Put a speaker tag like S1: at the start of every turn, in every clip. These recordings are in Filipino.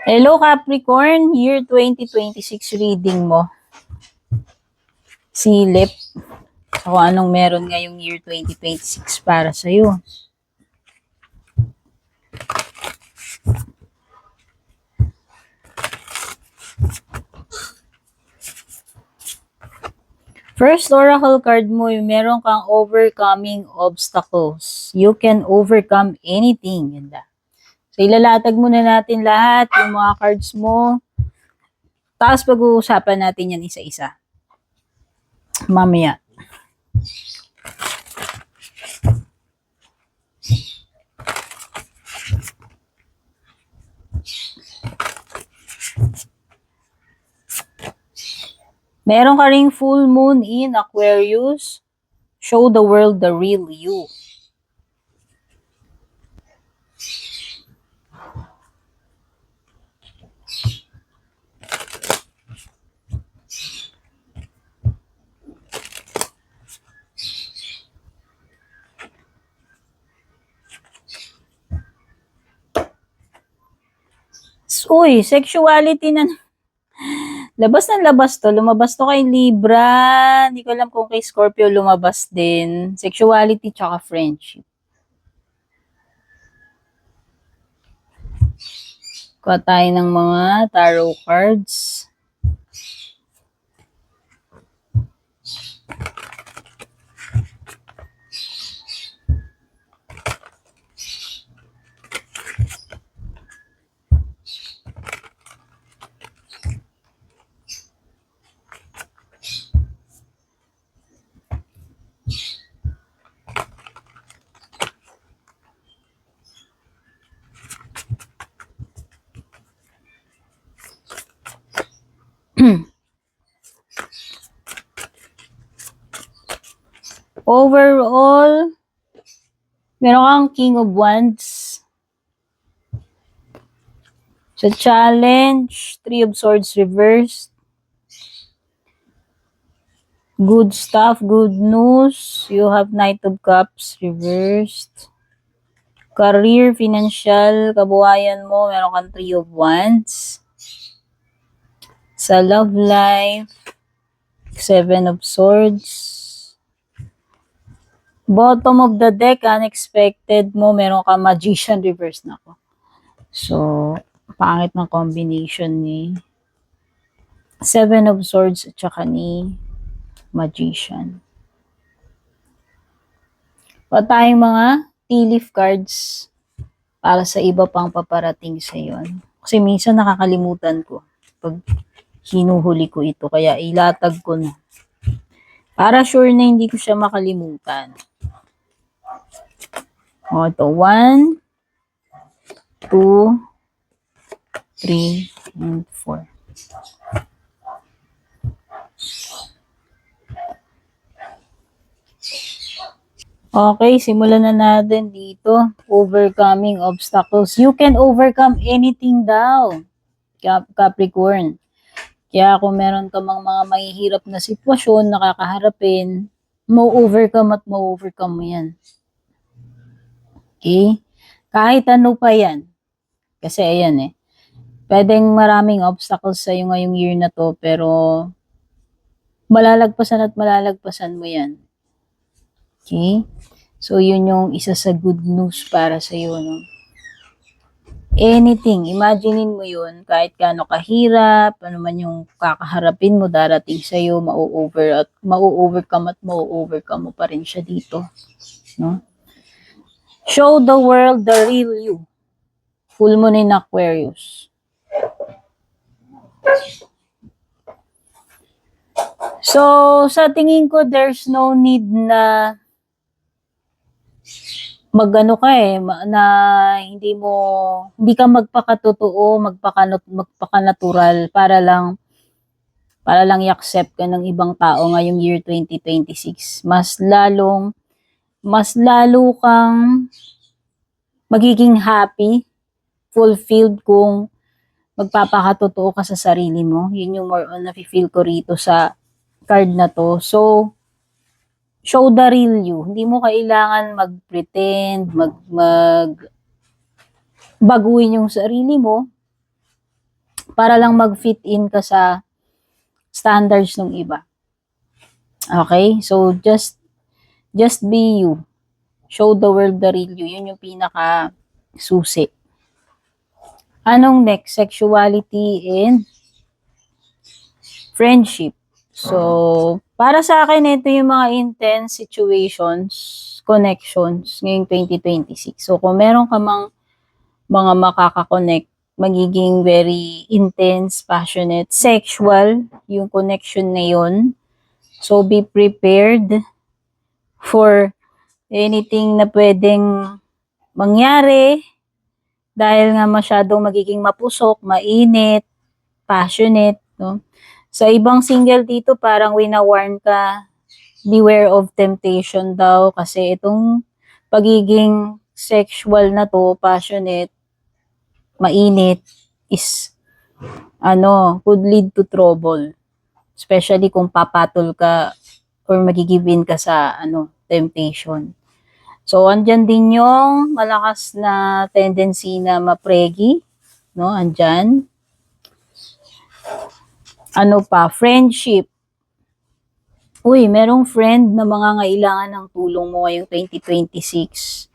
S1: Hello Capricorn, year 2026 reading mo. Silip. So, kung anong meron ngayong year 2026 para sa'yo. First oracle card mo, yung meron kang overcoming obstacles. You can overcome anything. Ganda. So, ilalatag muna natin lahat, yung mga cards mo. Tapos pag-uusapan natin yan isa-isa. Mamaya. Meron ka ring full moon in Aquarius. Show the world the real you. Uy, sexuality na. Labas ng labas to. Lumabas to kay Libra. Hindi ko alam kung kay Scorpio lumabas din. Sexuality tsaka friendship. Kuha tayo ng mga tarot cards. Overall, meron kang King of Wands. Sa challenge, Three of Swords reversed. Good stuff, good news. You have Knight of Cups reversed. Career, financial, kabuhayan mo, meron kang Three of Wands. Sa love life, Seven of Swords. Bottom of the deck, unexpected mo, meron kang Magician reverse na ako. So, pangit ng combination ni Seven of Swords at saka ni Magician. Pa tayong mga tea leaf cards para sa iba pang paparating sa yon. Kasi minsan nakakalimutan ko pag hinuhuli ko ito. Kaya ilatag ko na. Para sure na hindi ko siya makalimutan. O, ito. 1, 2, 3, and 4. Okay, simulan na natin dito. Overcoming obstacles. You can overcome anything daw, Capricorn. Kaya kung meron ka mga mahihirap na sitwasyon na kakaharapin, mo-overcome at mo-overcome mo yan. Okay? Kahit ano pa yan. Kasi ayan pwedeng maraming obstacles sa'yo ngayong year na to, pero malalagpasan at malalagpasan mo yan. Okay? So, yun yung isa sa good news para sa'yo, no? Anything, imaginein mo yun, kahit gaano kahirap, ano man yung kakaharapin mo, darating sa'yo, mau-overcome at mau-overcome mo pa rin siya dito. No? Show the world the real you. Full moon in Aquarius. So, sa tingin ko, there's no need na magano ka na hindi ka magpakatotoo, magpakanatural para lang i-accept ka ng ibang tao ngayong year 2026. Mas lalo kang magiging happy, fulfilled kung magpapakatotoo ka sa sarili mo. Yun yung more on na-feel ko rito sa card na to. So, show the real you. Hindi mo kailangan mag-pretend, baguhin yung sarili mo. para lang mag-fit in ka sa standards ng iba. Okay? So, just be you. Show the world the real you. Yun yung pinaka susi. Anong next? Sexuality and friendship. So, para sa akin, ito yung mga intense situations, connections ngayong 2026. So, kung meron ka mga makakakonect, magiging very intense, passionate, sexual, yung connection na yun. So, be prepared for anything na pwedeng mangyari dahil nga masyadong magiging mapusok, mainit, passionate, no? Sa ibang single dito, parang wina-warn ka, beware of temptation daw kasi itong pagiging sexual na to, passionate, mainit, is could lead to trouble. Especially kung papatol ka or magigibin ka sa temptation. So, andyan din yung malakas na tendency na mapregi, no? Andyan. Ano pa? Friendship. Uy, merong friend na mangangailangan ng tulong mo ngayong 2026.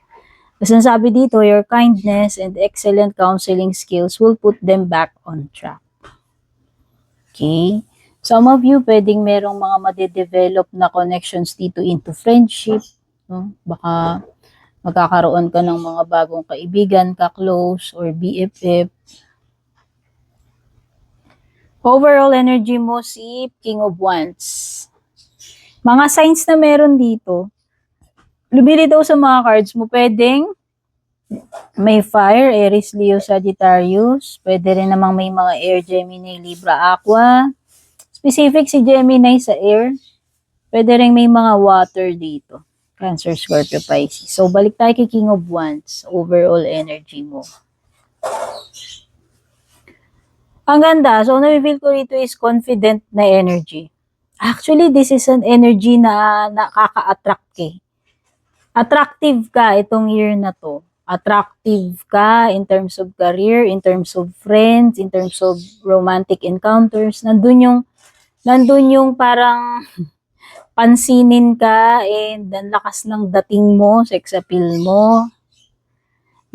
S1: Kasi sabi dito, your kindness and excellent counseling skills will put them back on track. Okay? Some of you, pwedeng merong mga madedevelop na connections dito into friendship. No? Baka magkakaroon ka ng mga bagong kaibigan, ka-close, or BFF. Overall energy mo, si King of Wands. Mga signs na meron dito, lumilitaw sa mga cards mo, pwedeng may fire, Aries, Leo, Sagittarius. Pwede rin namang may mga air, Gemini, Libra, Aqua. Specific si Gemini sa air. Pwede rin may mga water dito. Cancer, Scorpio, Pisces. So, balik tayo kay King of Wands. Overall energy mo. Ang ganda. So, na-feel ko rito is confident na energy. Actually, this is an energy na nakaka-attract eh. Attractive ka itong year na to. Attractive ka in terms of career, in terms of friends, in terms of romantic encounters. Nandun yung parang pansinin ka and ang lakas ng dating mo, sex appeal mo.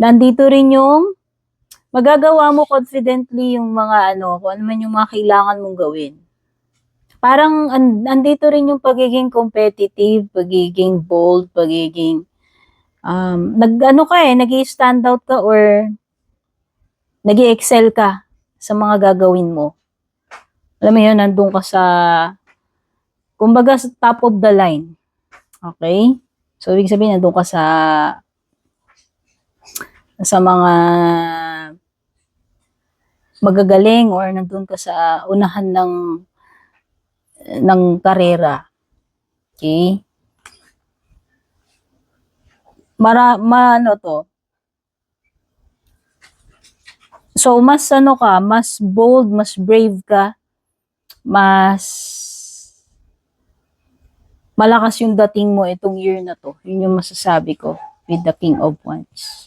S1: Nandito rin yung magagawa mo confidently yung mga kung ano man yung mga kailangan mong gawin. Parang andito rin yung pagiging competitive, pagiging bold, pagiging nag-stand out ka or nag-excel ka sa mga gagawin mo. Alam mo yun, nandun ka sa kumbaga sa top of the line. Okay? So, ibig sabihin, nandun ka sa mga magagaling or nandun ka sa unahan ng karera. Okay? So, mas mas bold, mas brave ka, mas malakas yung dating mo itong year na to. Yun yung masasabi ko with the King of Wands.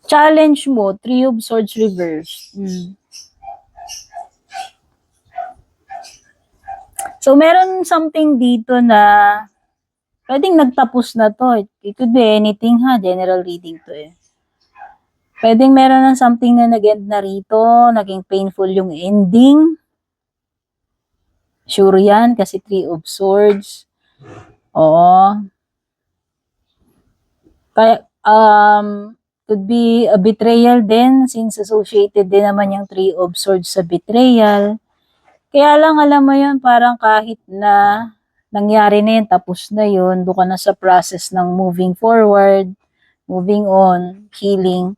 S1: Challenge mo, Three of Swords reverse. So, meron something dito na pwedeng nagtapos na to. It could be anything ha, general reading to eh. Pwedeng meron ng something na nag-end na rito, naging painful yung ending. Sure yan, kasi Three of Swords. Oo. Kaya, could be a betrayal din, since associated din naman yung Three of Swords sa betrayal. Kaya lang, alam mo yun, parang kahit na nangyari na yun, tapos na yun, doon ka na sa process ng moving forward, moving on, healing.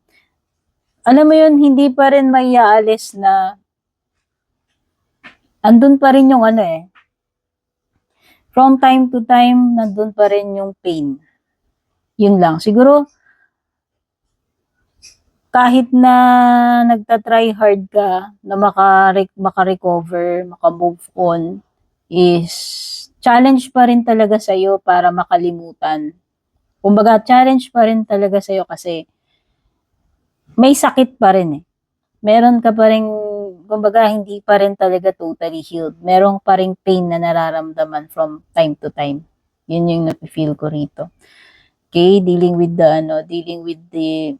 S1: Alam mo yun, hindi pa rin maiaalis na andun pa rin yung from time to time, nandun pa rin yung pain. Yun lang. Siguro, kahit na nagtatry hard ka na maka-recover, maka-move on, is challenge pa rin talaga sa'yo para makalimutan. Kumbaga, challenge pa rin talaga sa'yo kasi may sakit pa rin eh. Meron ka pa rin, kumbaga, hindi pa rin talaga totally healed. Meron pa rin pain na nararamdaman from time to time. Yun yung napifeel ko rito. Okay, dealing with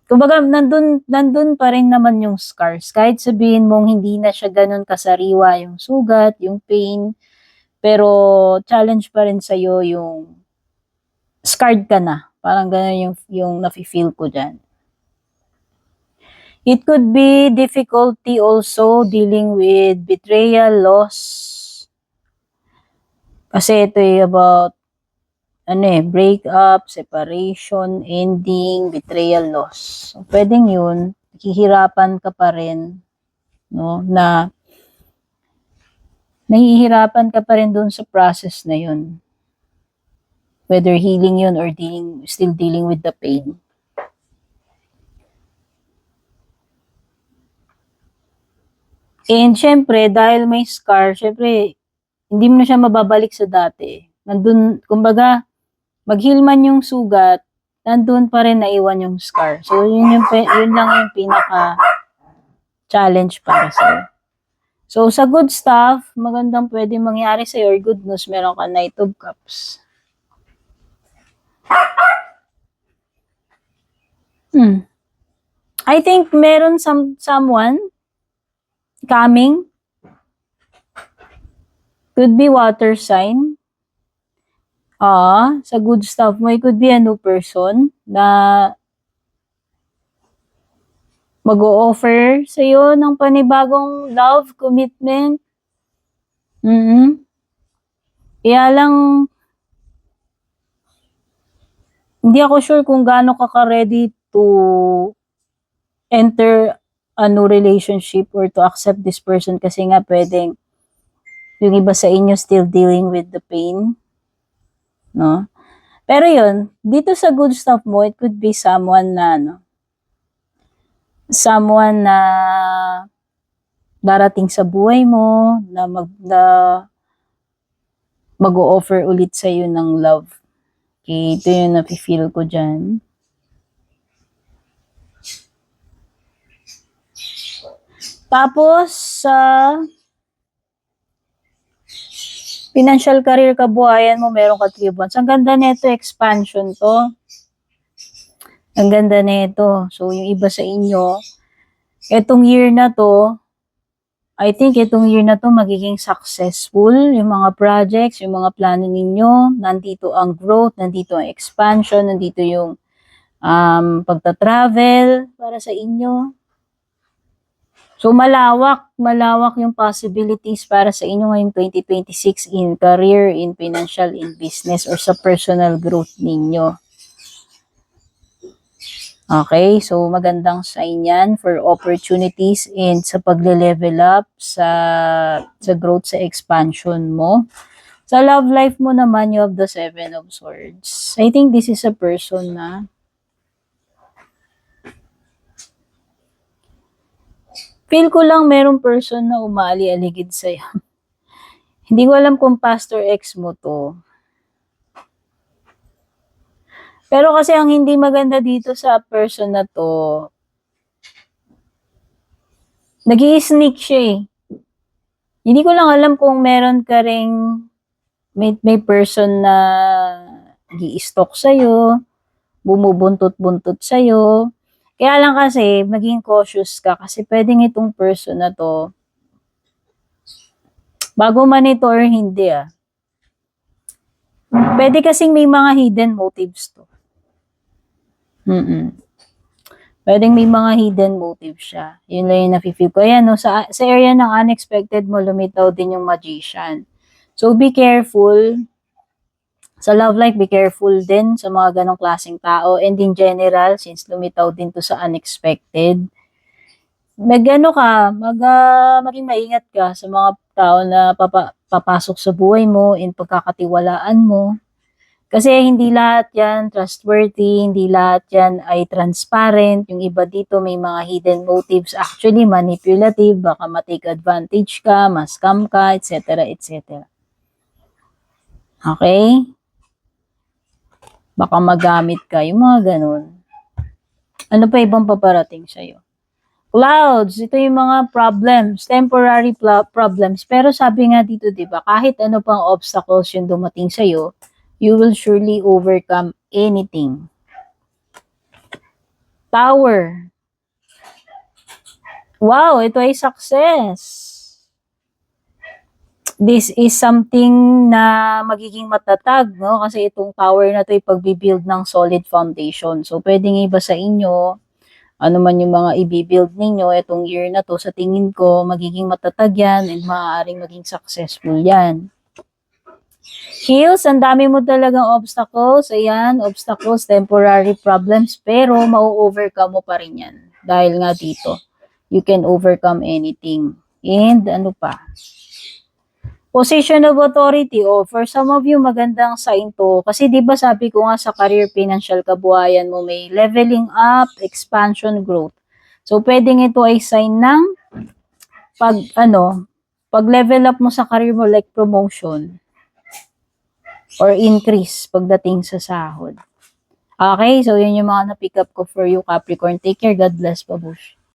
S1: kumbaga, nandun pa rin naman yung scars. Kahit sabihin mong hindi na siya ganun kasariwa yung sugat, yung pain, pero challenge pa rin sa'yo yung scarred ka na. Parang ganun yung nafe-feel ko dyan. It could be difficulty also dealing with betrayal, loss. Kasi ito about breakup, separation, ending, betrayal, loss. So, pwedeng yun, hihirapan ka pa rin, no, na nahihirapan ka pa rin dun sa process na yun. Whether healing yun or still dealing with the pain. And syempre, dahil may scar, syempre, hindi mo na siya mababalik sa dati. Nandun, kumbaga, mag-heal man yung sugat, nandun pa rin naiwan yung scar. So, yun lang yung pinaka-challenge para sa'yo. So, sa good stuff, magandang pwede mangyari sa'yo or good news, meron ka Knight of Cups. I think meron someone coming. Could be water sign. Sa good stuff mo, it could be a new person na mag-o-offer sa'yo ng panibagong love, commitment. Kaya lang, hindi ako sure kung gaano ka ready to enter a new relationship or to accept this person kasi nga pwedeng yung iba sa inyo still dealing with the pain. No? Pero yun, dito sa good stuff mo, it could be someone na darating sa buhay mo, na mag-o-offer ulit sa iyo ng love. Okay, ito yung nafe-feel ko dyan. Tapos, sa financial career kabuhayan mo, meron ka 3 bonds. Ang ganda nito, expansion to. Ang ganda nito. So, yung iba sa inyo, etong year na to, I think itong year na to magiging successful. Yung mga projects, yung mga plano ninyo, nandito ang growth, nandito ang expansion, nandito yung pagta-travel para sa inyo. So, malawak yung possibilities para sa inyo ngayong 2026 in career, in financial, in business, or sa personal growth ninyo. Okay, so magandang sign yan for opportunities and sa pagle-level up, sa growth, sa expansion mo. Sa love life mo naman, you have the 7 of Swords. I think this is a person na feel ko lang merong person na umaali-aligid sa'yo. Hindi ko alam kung pastor ex mo to. Pero kasi ang hindi maganda dito sa person na to, nag-i-sneak siya eh. Hindi ko lang alam kung meron ka ring may person na gi-stalk sa'yo, bumubuntot-buntot sa'yo. Kaya lang kasi, maging cautious ka kasi pwedeng itong person na to, bago man ito or hindi pwede kasing may mga hidden motives to. Pwedeng may mga hidden motives siya. Yun lang yung nafe-feel ko. Ayan, no, sa area ng unexpected mo, lumitaw din yung Magician. So, be careful. Sa love life, be careful din sa mga ganong klaseng tao. And in general, since lumitaw din to sa unexpected, maging maingat ka sa mga tao na papasok sa buhay mo, in pagkakatiwalaan mo. Kasi hindi lahat yan trustworthy, hindi lahat yan ay transparent. Yung iba dito may mga hidden motives, actually manipulative, baka ma-take advantage ka, ma-scam ka, etc. etc. Okay? Baka magamit ka, yung mga ganun. Ano pa ibang paparating sa'yo? Clouds, ito yung mga problems, temporary problems. Pero sabi nga dito, di ba, kahit ano pang obstacles yung dumating sa'yo, you will surely overcome anything. Tower. Wow, ito ay success. This is something na magiging matatag, no? Kasi itong tower na to ay pagbibuild ng solid foundation. So, pwedeng iba sa inyo, ano man yung mga i-build ninyo, itong year na to, sa tingin ko, magiging matatag yan and maaaring maging successful yan. Hills, ang dami mo talagang obstacles. Ayan, obstacles, temporary problems, pero mau-overcome mo pa rin yan. Dahil nga dito, you can overcome anything. And ano pa? Position of authority, for some of you, magandang sign to. Kasi di ba sabi ko nga sa career, financial, kabuhayan mo, may leveling up, expansion, growth. So, pwedeng ito ay sign ng pag level up mo sa career mo, like promotion or increase pagdating sa sahod. Okay, so yun yung mga na-pick up ko for you, Capricorn. Take care. God bless, babush.